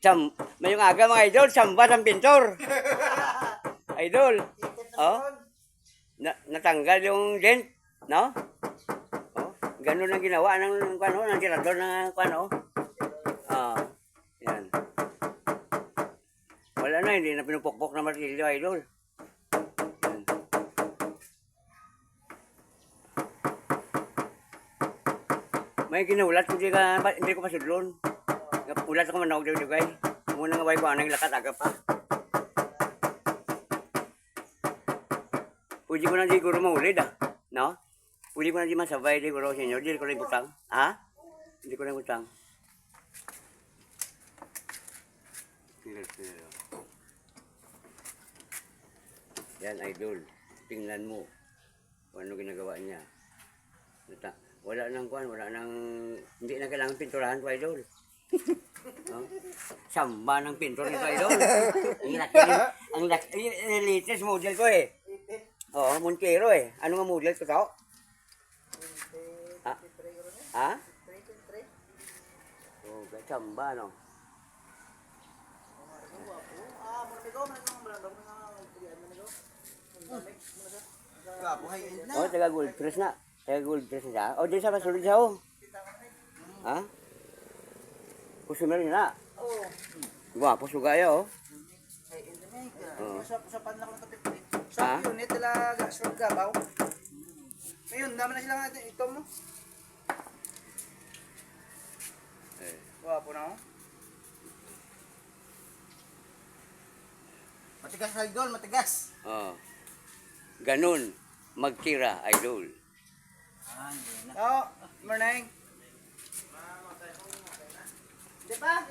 Mayong aga mga idol, samba ng pintor. Idol. Oh. Natanggal yung dent, no? Oh, ganun ang ginawa ng tirador ng Ah, yan. Wala na, hindi na pinupukpok na martilyo, idol. Yan. May ginulat, hindi ko pasudlon. Ulat ako manawag daw dugay. Muna nga ko anang lakat aga pa. Pwede ko na siguro maulid no? Pwede ko na di masabay siguro sa inyo. Hindi ko na ibutang. Ha? Hindi ko na ibutang. Yan, idol. Tingnan mo kung ano ginagawa niya. Wala nang hindi na kailangan pinturahan ko, idol. Oh? Samba ng pintor nito, idol. Ang latest model ko eh. Oo, Montero eh. Ano nga model ko to? Ha? Oh, samba no. Oh, taga gold press na. Taga gold press na siya. Oh, di sa pasulod siya oh. Ha? Customer na. Oo. Guwapo sugaya oh. Usapan na ko ng kapit. Sa unit talaga short gabaw. Ngayon, naman na sila natin ito mo. Guwapo na oh. Matigas idol, matigas. Oh. Ganun magtira, idol. Oh, morning. Di ba?